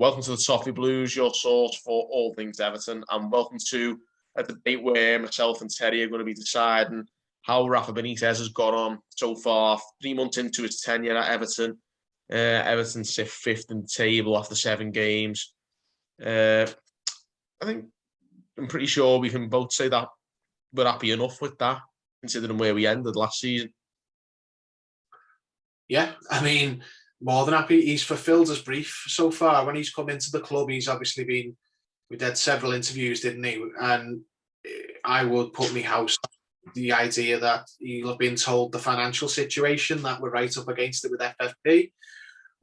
Welcome to the Toffee Blues, your source for all things Everton, and welcome to a debate where myself and Terry are going to be deciding how Rafa Benitez has got on so far. 3 months into his tenure at Everton, Everton sit 5th in the table after 7 games. I'm pretty sure we can both say that we're happy enough with that, considering where we ended last season. Yeah, I mean, more than happy. He's fulfilled his brief so far. When he's come into the club, he's obviously been, we did several interviews, didn't he? And I would put me house the idea that he'll have been told the financial situation, that we're right up against it with FFP.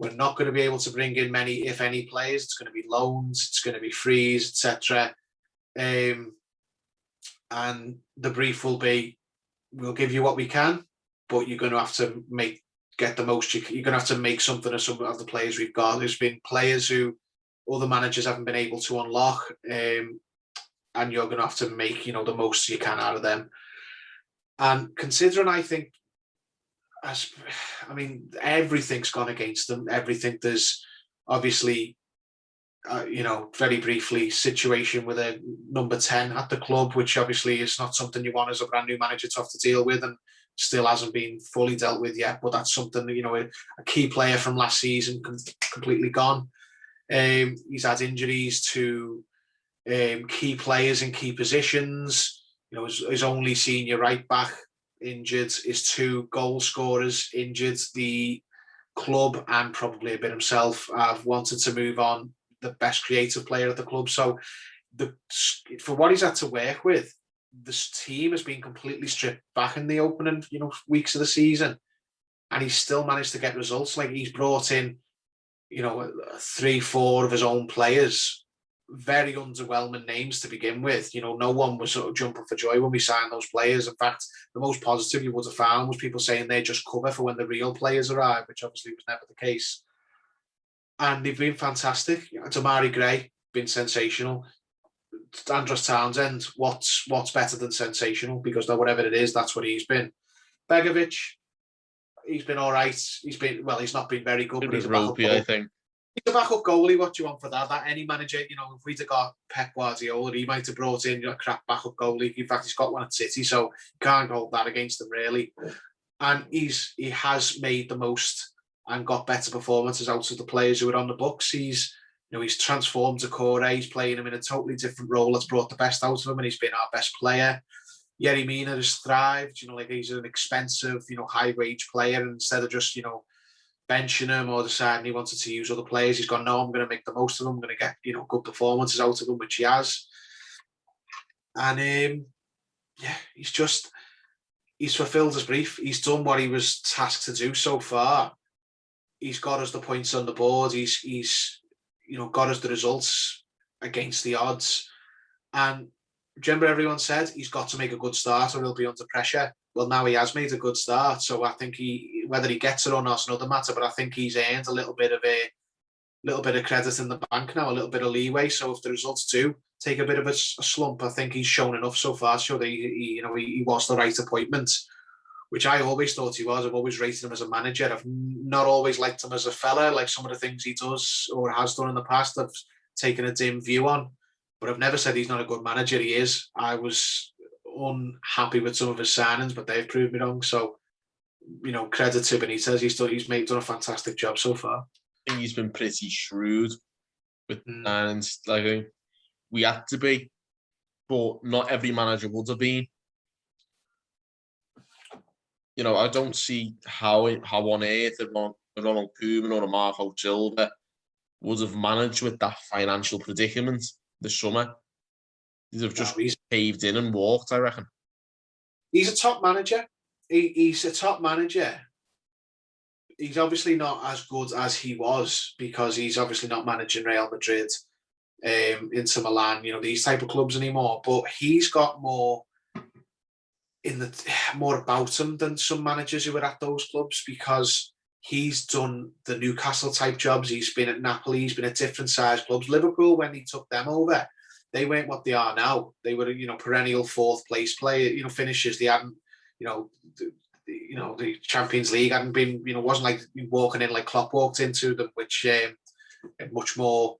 We're not going to be able to bring in many, if any, players. It's going to be loans, it's going to be frees, etc. And the brief will be, we'll give you what we can, but you're going to have to get the most. You're going to have to make something of some of the players we've got. There's been players who other managers haven't been able to unlock, and you're going to have to make, the most you can out of them. And considering, I think, everything's gone against them. Everything. There's obviously, very briefly, situation with a number 10 at the club, which obviously is not something you want as a brand new manager to have to deal with, and still hasn't been fully dealt with yet. But that's something, a key player from last season completely gone. He's had injuries to key players in key positions. His only senior right back injured, his 2 goal scorers injured. The club and probably a bit himself have wanted to move on the best creative player at the club. So for what he's had to work with, this team has been completely stripped back in the opening, weeks of the season, and he's still managed to get results. Like, he's brought in, 3-4 of his own players, very underwhelming names to begin with. No one was sort of jumping for joy when we signed those players. In fact, the most positive you would have found was people saying they're just cover for when the real players arrive, which obviously was never the case. And they've been fantastic. Damari Gray, been sensational. Andros Townsend, what's better than sensational? Because whatever it is, that's what he's been. Begovic, he's been all right. He's not been very good, but he's a backup goalie. I think. He's a backup goalie. What do you want for that? That any manager, if we'd have got Pep Guardiola, he might have brought in a crap backup goalie. In fact, he's got one at City, so you can't hold that against him, really. And he has made the most and got better performances out of the players who are on the books. He's transformed Decore. He's playing him in a totally different role that's brought the best out of him, and he's been our best player. Yerry Mina has thrived. He's an expensive, high-wage player, and instead of just, benching him or deciding he wanted to use other players, he's gone, no, I'm going to make the most of him. I'm going to get, good performances out of him, which he has. And, he's fulfilled his brief. He's done what he was tasked to do so far. He's got us the points on the board. He's got us the results against the odds. And remember, everyone said he's got to make a good start or he'll be under pressure. Well, now he has made a good start. So I think whether he gets it or not is another matter, but I think he's earned a little bit of credit in the bank now, a little bit of leeway. So if the results do take a bit of a slump, I think he's shown enough so far to show that he was the right appointment, which I always thought he was. I've always rated him as a manager. I've not always liked him as a fella, like some of the things he does or has done in the past. I've taken a dim view on, but I've never said he's not a good manager. He is. I was unhappy with some of his signings, but they've proved me wrong. So, credit to Benitez. He's done a fantastic job so far. I think he's been pretty shrewd with signings. Like, we had to be, but not every manager would have been. I don't see how on earth a Ronald Koeman or a Marco Silva would have managed with that financial predicament this summer. They'd have just caved in and walked, I reckon. He's a top manager. He's a top manager. He's obviously not as good as he was because he's obviously not managing Real Madrid, Inter Milan, these type of clubs anymore. But he's got more about him than some managers who were at those clubs, because he's done the Newcastle type jobs. He's been at Napoli. He's been at different size clubs. Liverpool, when he took them over, they weren't what they are now. They were, perennial 4th place player, finishers. They hadn't, the Champions League hadn't been, wasn't like walking in like Klopp walked into them, which much more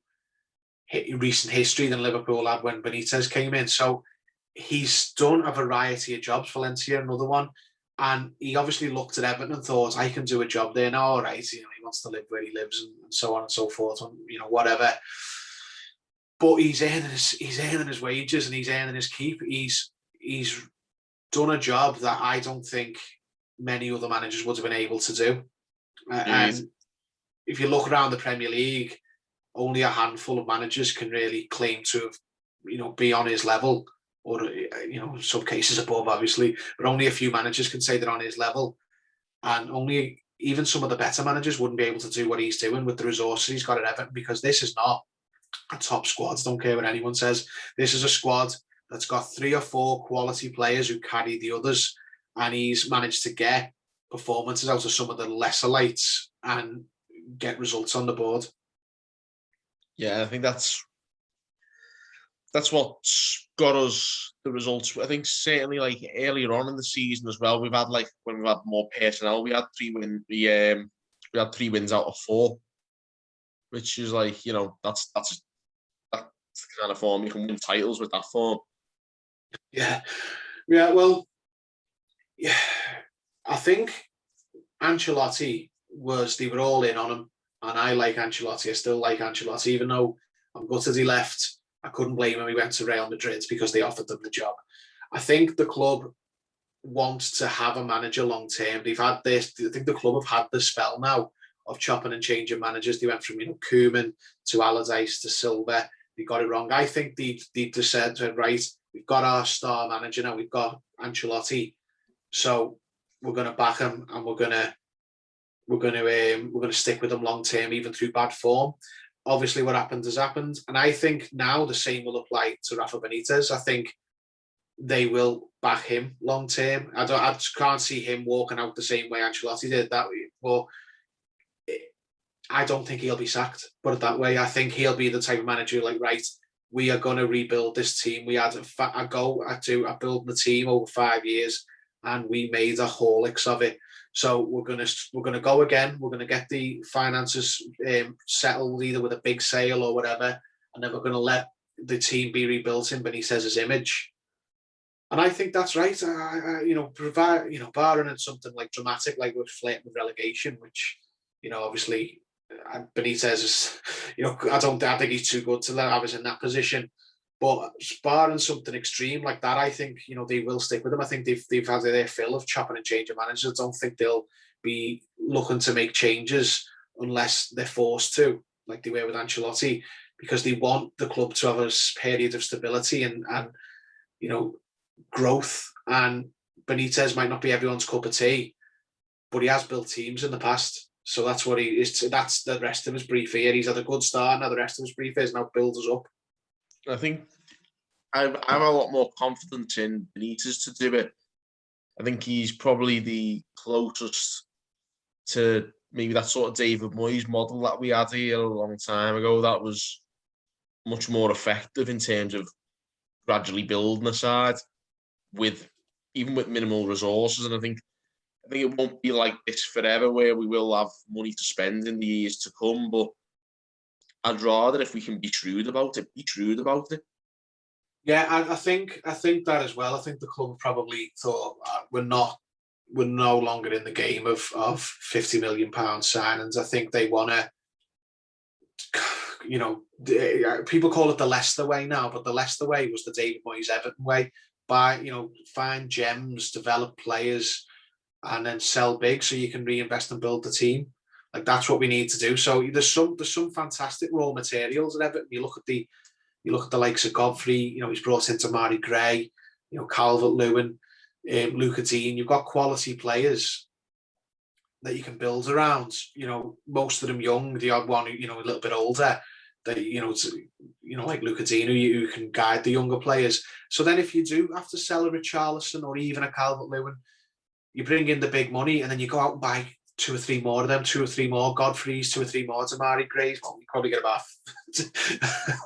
recent history than Liverpool had when Benitez came in. So he's done a variety of jobs. Valencia, another one. And he obviously looked at Everton and thought, I can do a job there now, all right. He wants to live where he lives and so on and so forth, and whatever. But he's earning his wages and he's earning his keep. He's done a job that I don't think many other managers would have been able to do. And if you look around the Premier League, only a handful of managers can really claim to have, be on his level, or in some cases above, obviously. But only a few managers can say they're on his level, and only even some of the better managers wouldn't be able to do what he's doing with the resources he's got at Everton, because this is not a top squad. Don't care what anyone says. This is a squad that's got 3 or 4 quality players who carry the others, and he's managed to get performances out of some of the lesser lights and get results on the board. Yeah, I think that's what's got us the results. I think certainly like earlier on in the season as well, we've had when we've had more personnel, we had 3 wins. We had 3 wins out of 4, which is that's the kind of form you can win titles with that form. Yeah. Well, yeah. I think Ancelotti they were all in on him, and I like Ancelotti. I still like Ancelotti, even though I'm gutted he left. I couldn't blame him. He went to Real Madrid because they offered them the job. I think the club wants to have a manager long term. They've had this. I think the club have had the spell now of chopping and changing managers. They went from Koeman to Allardyce to Silva. They got it wrong. I think they just said, right, we've got our star manager now. We've got Ancelotti, so we're going to back him, and we're going to stick with him long term, even through bad form. Obviously, what happened has happened, and I think now the same will apply to Rafa Benitez. I think they will back him long term. I can't see him walking out the same way Ancelotti did that way, but I don't think he'll be sacked. Put it that way. I think he'll be the type of manager right, we are going to rebuild this team. We had a go at building the team over 5 years, and we made a Horlicks of it. So we're gonna go again. We're gonna get the finances settled, either with a big sale or whatever, and then we're gonna let the team be rebuilt in Benitez's image. And I think that's right. Barring something like dramatic, like we're flirting with relegation, which obviously Benitez is, I think he's too good to have us in that position. But barring something extreme like that, I think they will stick with him. I think they've had their fill of chopping and changing managers. I don't think they'll be looking to make changes unless they're forced to, like they were with Ancelotti, because they want the club to have a period of stability and growth. And Benitez might not be everyone's cup of tea, but he has built teams in the past. So that's what he is. That's the rest of his brief here. He's had a good start. Now the rest of his brief is now build us up. I think I'm a lot more confident in Benitez to do it. I think he's probably the closest to maybe that sort of David Moyes model that we had here a long time ago. That was much more effective in terms of gradually building a side even with minimal resources. And I think it won't be like this forever, where we will have money to spend in the years to come. But I'd rather, if we can be shrewd about it. Yeah, I think that as well. I think the club probably thought we're no longer in the game of £50 million signings. I think they want to, people call it the Leicester way now, but the Leicester way was the David Moyes Everton way. Find gems, develop players, and then sell big so you can reinvest and build the team. Like that's what we need to do. So there's some fantastic raw materials at Everton. You look at the likes of Godfrey. He's brought into Mari Gray. Calvert-Lewin, Luca Dean. You've got quality players that you can build around. Most of them young. The odd one, a little bit older. That like Luca Dean, who can guide the younger players. So then, if you do have to sell a Richarlison or even a Calvert-Lewin, you bring in the big money, and then you go out and buy 2 or 3 more of them, 2 or 3 more Godfreys, 2 or 3 more Damari Grays. Well, you probably get about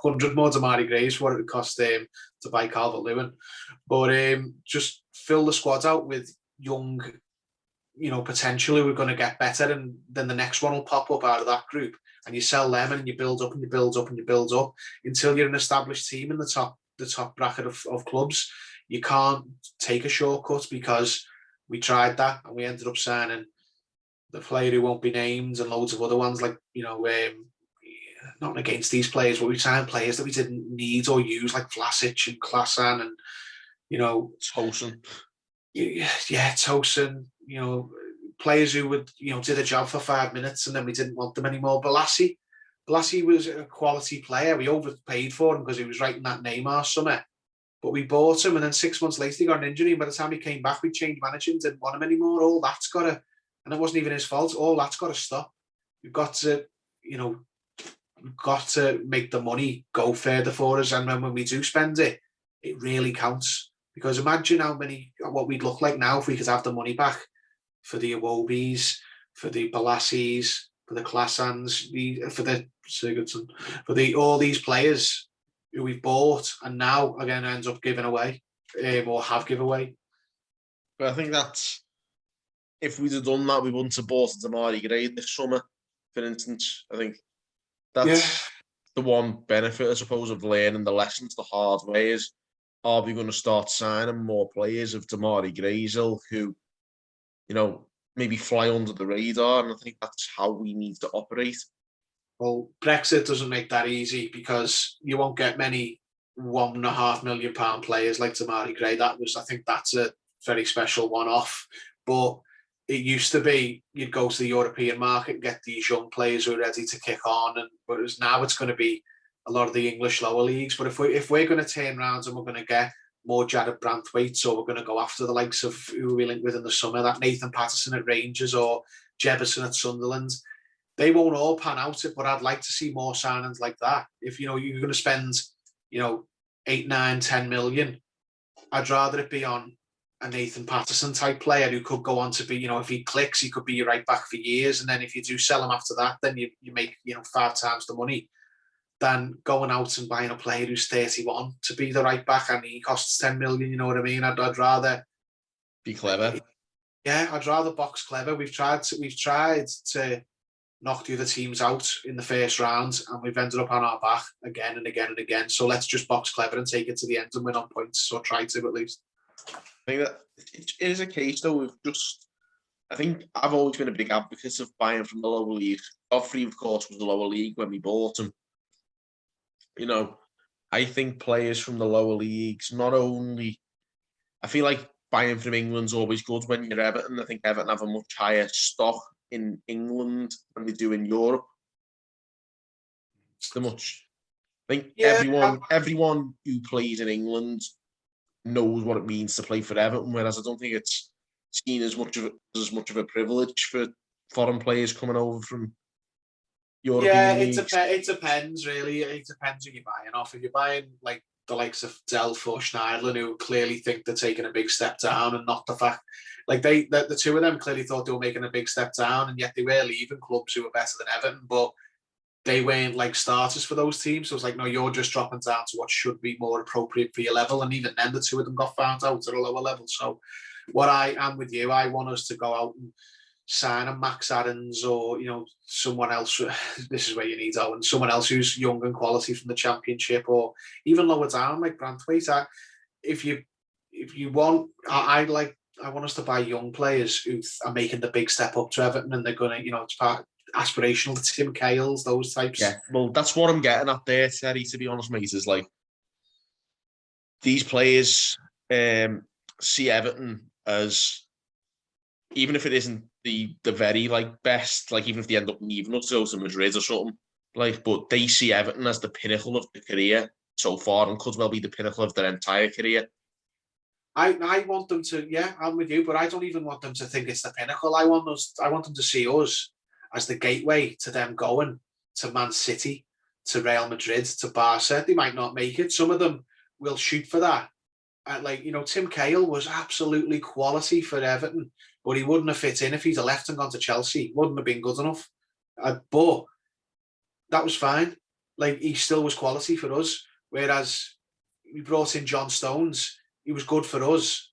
100 more Damari Grays for what it would cost to buy Calvert-Lewin. But just fill the squad out with young, potentially we're going to get better, and then the next one will pop up out of that group, and you sell them, and you build up and you build up and you build up until you're an established team in the top bracket of clubs. You can't take a shortcut, because we tried that and we ended up signing the player who won't be named and loads of other ones, like, not against these players, but we signed players that we didn't need or use, like Vlasic and Klasan and, Tosin. Yeah, Tosin, players who would, did a job for 5 minutes and then we didn't want them anymore. Balassi was a quality player. We overpaid for him because he was writing that Neymar summer. But we bought him, and then 6 months later he got an injury, and by the time he came back, we changed manager and didn't want him anymore. All that's got to, and it wasn't even his fault, all that's got to stop. We've got to, make the money go further for us, and when we do spend it, it really counts. Because imagine what we'd look like now if we could have the money back for the Iwobis, for the Balassis, for the Klasans, for the Sigurdsson, for all these players who we've bought and now again ends up giving away, or have given away. But I think that's, if we'd have done that, we wouldn't have bought Demarai Gray this summer, for instance. I think that's the one benefit, I suppose, of learning the lessons the hard way is, are we going to start signing more players of Demarai Gray's ilk who, maybe fly under the radar? And I think that's how we need to operate. Well, Brexit doesn't make that easy, because you won't get many £1.5 million players like Demarai Gray. I think that's a very special one-off. But it used to be you'd go to the European market and get these young players who are ready to kick on, but now it's going to be a lot of the English lower leagues. But if we're going to turn around and we're going to get more Jared Branthwaite, or we're going to go after the likes of who we linked with in the summer, that Nathan Patterson at Rangers or Jefferson at Sunderland, they won't all pan out, but I'd like to see more signings like that. If you're going to spend 8, 9, 10 million, I'd rather it be on a Nathan Patterson type player who could go on to be, if he clicks, he could be your right back for years, and then if you do sell him after that, then you make 5 times the money, than going out and buying a player who's 31 to be the right back and he costs 10 million. You know what I mean? I'd rather be clever. Yeah, I'd rather box clever. We've tried to knock the other teams out in the first round, and we've ended up on our back again and again and again. So let's just box clever and take it to the end and win on points, or try to at least. I think that it is a case, though, I think I've always been a big advocate of buying from the lower league. Toffee, of course, was the lower league when we bought him. I think players from the lower leagues, not only, I feel like buying from England's always good when you're Everton. I think Everton have a much higher stock in England than they do in Europe. I think everyone who plays in England knows what it means to play for Everton, whereas I don't think it's seen as much of a privilege for foreign players coming over from European leagues. It depends, really. It depends who you're buying off. If you're buying like the likes of Delph or Schneiderlin, who clearly think they're taking a big step down, and not the fact, like the two of them clearly thought they were making a big step down, and yet they were leaving clubs who were better than Everton, but they weren't like starters for those teams. So it's like, no, you're just dropping down to what should be more appropriate for your level. And even then, the two of them got found out at a lower level. So what I am with you, I want us to go out and sign a Max Aarons, or someone else. This is where you need Owen, someone else who's young and quality from the Championship, or even lower down like Branthwaite. If you want, I want us to buy young players who are making the big step up to Everton, and they're gonna, it's part aspirational, the Tim Cahill's, those types. Yeah, well, that's what I'm getting at there, Terry. To be honest, mate, is like these players see Everton as, even if it isn't the very best, even if they end up leaving us to go to Madrid or something, but they see Everton as the pinnacle of the career so far, and could well be the pinnacle of their entire career. I want them to, I'm with you, but I don't even want them to think it's the pinnacle. I want them to see us as the gateway to them going to Man City, to Real Madrid, to Barca. They might not make it. Some of them will shoot for that. Tim Cahill was absolutely quality for Everton, but he wouldn't have fit in if he'd have left and gone to Chelsea. He wouldn't have been good enough. But that was fine. He still was quality for us. Whereas we brought in John Stones, he was good for us,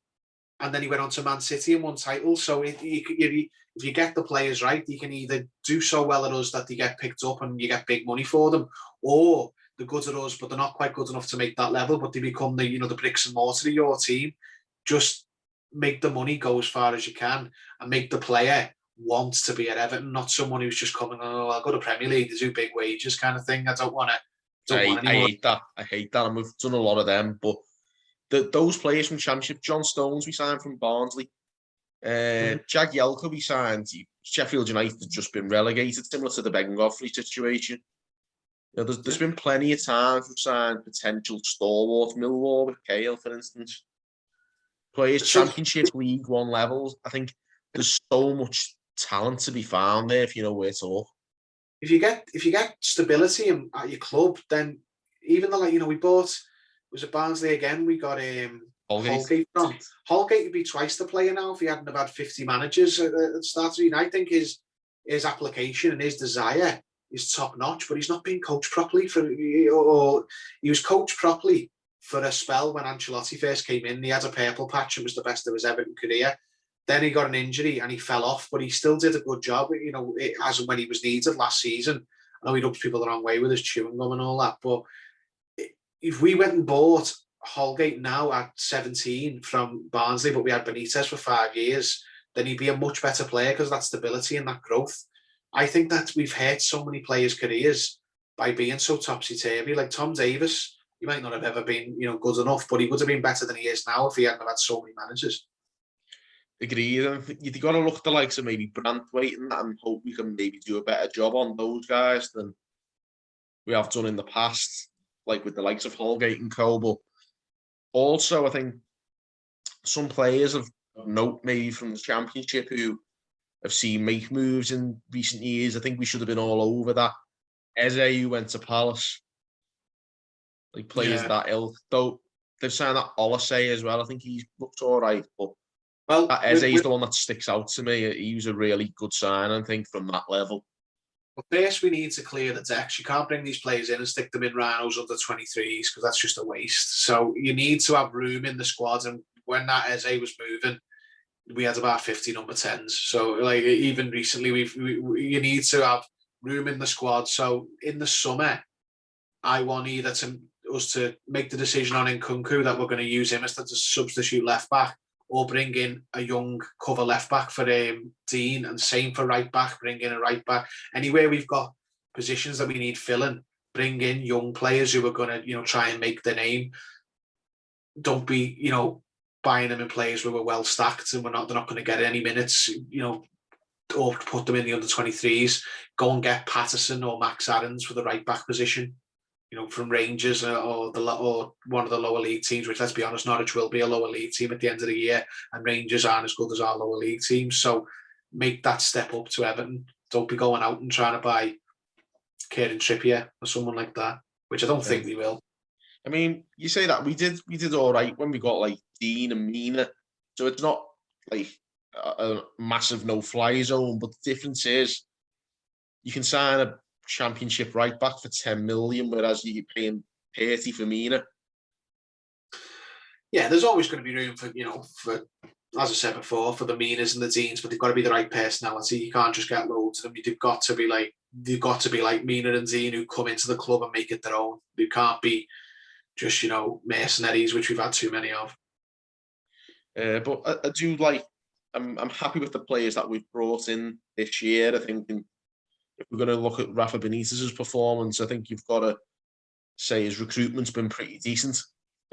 and then he went on to Man City and won titles. So if you get the players right, you can either do so well at us that they get picked up and you get big money for them, or they're good at us, but they're not quite good enough to make that level, but they become the bricks and mortar of your team. Just make the money go as far as you can and make the player want to be at Everton, not someone who's just coming, oh, I'll go to Premier League, they do big wages kind of thing. I don't want any I more. hate that. I hate that. And we've done a lot of them. But those players from Championship, John Stones, we signed from Barnsley. Jagielka, we signed. Sheffield United have just been relegated, similar to the Began Godfrey situation. There's been plenty of times we've signed potential stalwarts, Millwall with Kale, for instance. Players Championship, League One levels. I think there's so much talent to be found there if you know where to look. If you get stability at your club, then even though we bought, was it Barnsley again? We got Holgate from. Holgate would be twice the player now if he hadn't have had 50 managers at the start of the year. I think his application and his desire is top notch, but he's not being coached properly he was coached properly for a spell when Ancelotti first came in. He had a purple patch and was the best of his Everton career. Then he got an injury and he fell off, but he still did a good job, as and when he was needed last season. I know he rubs people the wrong way with his chewing gum and all that, but if we went and bought Holgate now at 17 from Barnsley, but we had Benitez for 5 years, then he'd be a much better player because of that stability and that growth. I think that we've hurt so many players' careers by being so topsy-turvy. Like Tom Davis, he might not have ever been, good enough, but he would have been better than he is now if he hadn't had so many managers. Agreed. And you've got to look at the likes of maybe Brantwaite and that and hope we can maybe do a better job on those guys than we have done in the past, like with the likes of Holgate and co. But also, I think some players of note maybe from the Championship who have seen make moves in recent years. I think we should have been all over that. Eze, who went to Palace, like players that ilk. Though they've signed that Olasey as well. I think he's looked all right, but that Eze's the one that sticks out to me. He was a really good sign, I think, from that level. But first, we need to clear the decks. You can't bring these players in and stick them in Rhinos under 23s because that's just a waste. So you need to have room in the squad. And when that Eze was moving, we had about 50 number 10s. So even recently, you need to have room in the squad. So in the summer, I want either us to make the decision on Nkunku that we're going to use him as the substitute left back, or bring in a young cover left back for Dean, and same for right back, bring in a right back. Anywhere we've got positions that we need filling, bring in young players who are going to, try and make their name. Don't be, buying them in players who are well stacked and they're not going to get any minutes, or put them in the under 23s. Go and get Patterson or Max Aarons for the right back position. From Rangers or one of the lower league teams, which, let's be honest, Norwich will be a lower league team at the end of the year, and Rangers aren't as good as our lower league teams. So make that step up to Everton. Don't be going out and trying to buy Kieran Trippier or someone like that, which I don't think we will. I mean, you say that we did all right when we got like Dean and Mina, so it's not like a massive no-fly zone. But the difference is you can sign a Championship right back for 10 million, whereas you're paying 30 for Mina. Yeah, there's always going to be room for, for, as I said before, for the Minas and the Deans, but they've got to be the right personality. You can't just get loads of them. They've got to be like Mina and Dean, who come into the club and make it their own. They can't be just, mercenaries, which we've had too many of. But I do like. I'm happy with the players that we've brought in this year. I think if we're going to look at Rafa Benitez's performance, I think you've got to say his recruitment's been pretty decent.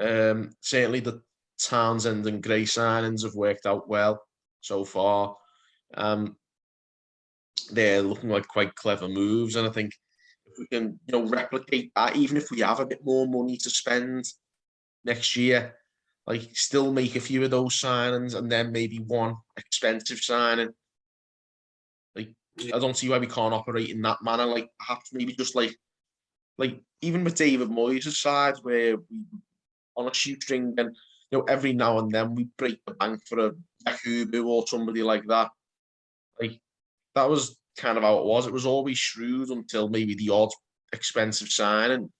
Certainly the Townsend and Gray signings have worked out well so far. They're looking like quite clever moves, and I think if we can, replicate that, even if we have a bit more money to spend next year, like still make a few of those signings and then maybe one expensive signing. I don't see why we can't operate in that manner. Like perhaps maybe just like even with David Moyes' side, where we on a shoestring, and every now and then we break the bank for a Yakubu or somebody like that. Like that was kind of how it was. It was always shrewd until maybe the odd expensive signing.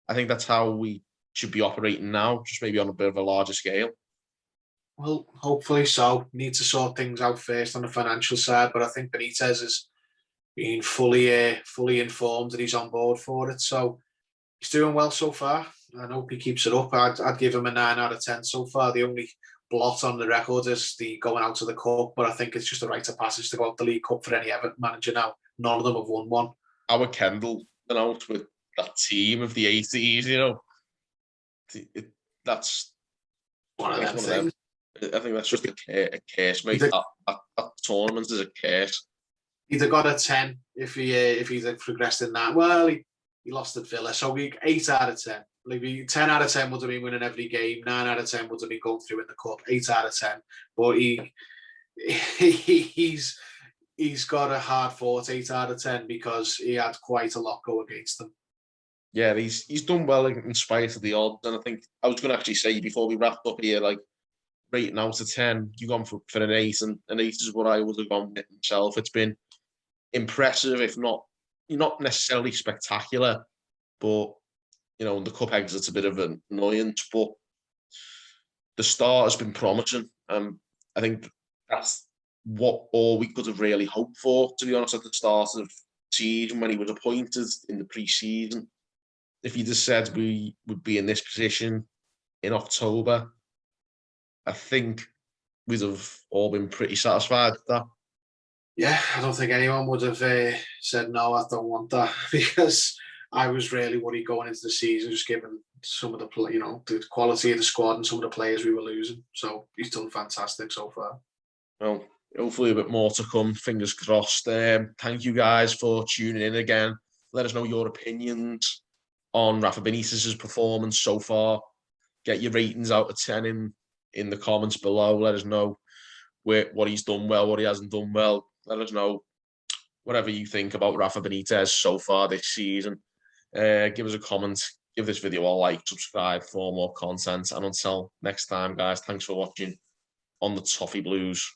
I think that's how we should be operating now, just maybe on a bit of a larger scale. Well, hopefully so. Need to sort things out first on the financial side, but I think Benitez has been fully informed that he's on board for it. So he's doing well so far. I hope he keeps it up. I'd give him a 9 out of 10 so far. The only blot on the record is the going out to the cup, but I think it's just a rite of passage to go out the League Cup for any Everton manager now. None of them have won one. Our Kendall went out with that team of the 80s, you know. That's one of them things. I think that's just a curse, mate. That tournament is a curse. He'd have got a 10 if he'd have progressed in that. Well, he lost at Villa, so 8 out of 10. Maybe 10 out of 10 would have been winning every game. 9 out of 10 would have been going through in the cup. 8 out of 10, but he's got a hard fought 8 out of 10 because he had quite a lot go against him. Yeah, he's done well in spite of the odds, and I think I was going to actually say before we wrapped up here, like rating out of 10, you've gone for an 8, and an 8 is what I would have gone with myself. It's been impressive, if not necessarily spectacular, but you know, the cup exit's a bit of an annoyance, but the start has been promising. I think that's what all we could have really hoped for, to be honest, at the start of the season when he was appointed in the pre-season. If he just said we would be in this position in October, I think we'd have all been pretty satisfied with that. Yeah, I don't think anyone would have said, no, I don't want that, because I was really worried going into the season, just given some of the the quality of the squad and some of the players we were losing. So he's done fantastic so far. Well, hopefully a bit more to come. Fingers crossed. Thank you guys for tuning in again. Let us know your opinions on Rafa Benitez's performance so far. Get your ratings out of 10 in the comments below. Let us know what he's done well, what he hasn't done well. Let us know whatever you think about Rafa Benitez so far this season. Give us a comment, give this video a like, subscribe for more content. And until next time, guys, thanks for watching on the Toffee Blues.